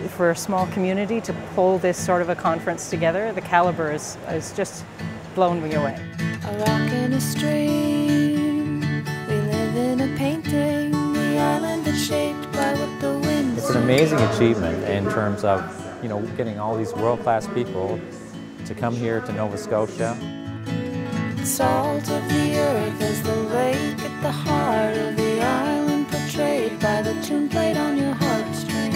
for a small community to pull this sort of a conference together, the caliber is just blown me away. A rock in a stream, we live in a painting, the island is shaped by what the wind. It's an amazing achievement in terms of, you know, getting all these world-class people to come here to Nova Scotia. Salt of the earth as the lake at the heart of the island, portrayed by the tune played on your heartstrings.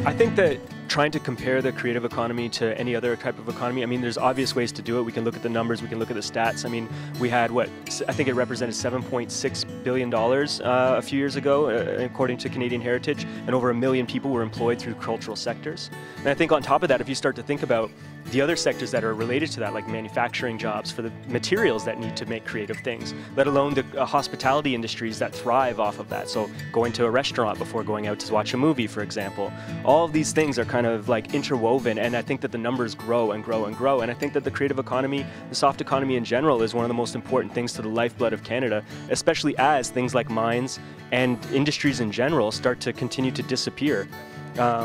I think that trying to compare the creative economy to any other type of economy, I mean, there's obvious ways to do it. We can look at the numbers, we can look at the stats. I mean, we had what, I think it represented $7.6 billion a few years ago, according to Canadian Heritage, and over 1 million people were employed through cultural sectors. And I think on top of that, if you start to think about the other sectors that are related to that, like manufacturing jobs for the materials that need to make creative things, let alone the hospitality industries that thrive off of that. So going to a restaurant before going out to watch a movie, for example. All of these things are kind of like interwoven, and I think that the numbers grow and grow and grow. And I think that the creative economy, the soft economy in general, is one of the most important things to the lifeblood of Canada, especially as things like mines and industries in general start to continue to disappear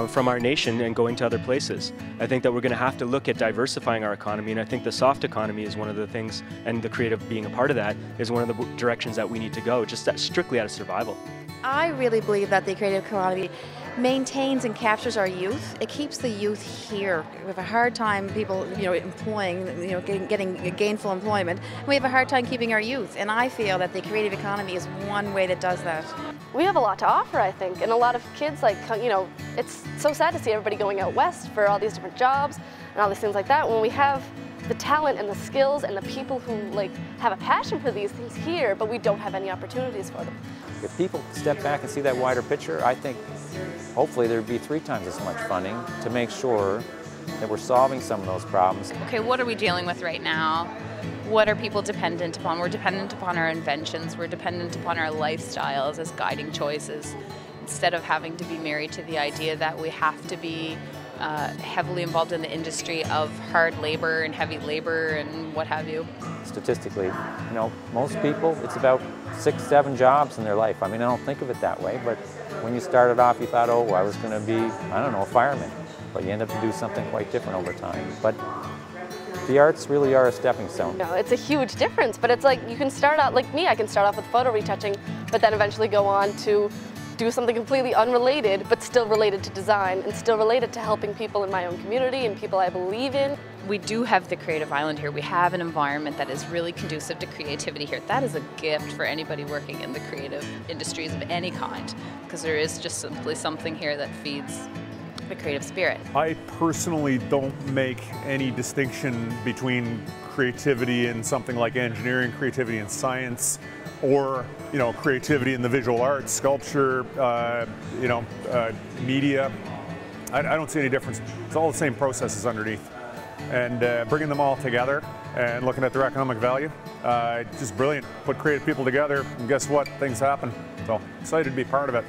from our nation and going to other places. I think that we're going to have to look at diversifying our economy, and I think the soft economy is one of the things, and the creative being a part of that is one of the directions that we need to go, just strictly out of survival. I really believe that the creative economy maintains and captures our youth. It keeps the youth here. We have a hard time people, employing, getting gainful employment. We have a hard time keeping our youth, and I feel that the creative economy is one way that does that. We have a lot to offer, I think, and a lot of kids, it's so sad to see everybody going out west for all these different jobs and all these things like that, when we have the talent and the skills and the people who have a passion for these things here, but we don't have any opportunities for them. If people step back and see that wider picture, I think hopefully there'd be 3 times as much funding to make sure that we're solving some of those problems. Okay, what are we dealing with right now? What are people dependent upon? We're dependent upon our inventions. We're dependent upon our lifestyles as guiding choices, instead of having to be married to the idea that we have to be heavily involved in the industry of hard labor and heavy labor and what have you. Statistically, most people, it's about 6, 7 jobs in their life. I mean, I don't think of it that way, but when you started off, you thought, oh, I was going to be, I don't know, a fireman. But you end up to do something quite different over time. But the arts really are a stepping stone. No, it's a huge difference, but it's like you can start out, like me, I can start off with photo retouching, but then eventually go on to do something completely unrelated, but still related to design and still related to helping people in my own community and people I believe in. We do have the creative island here. We have an environment that is really conducive to creativity here. That is a gift for anybody working in the creative industries of any kind, because there is just simply something here that feeds the creative spirit. I personally don't make any distinction between creativity in something like engineering, creativity in science, or creativity in the visual arts, sculpture, media. I don't see any difference. It's all the same processes underneath. And bringing them all together and looking at their economic value, just brilliant. Put creative people together and guess what? Things happen. So excited to be part of it.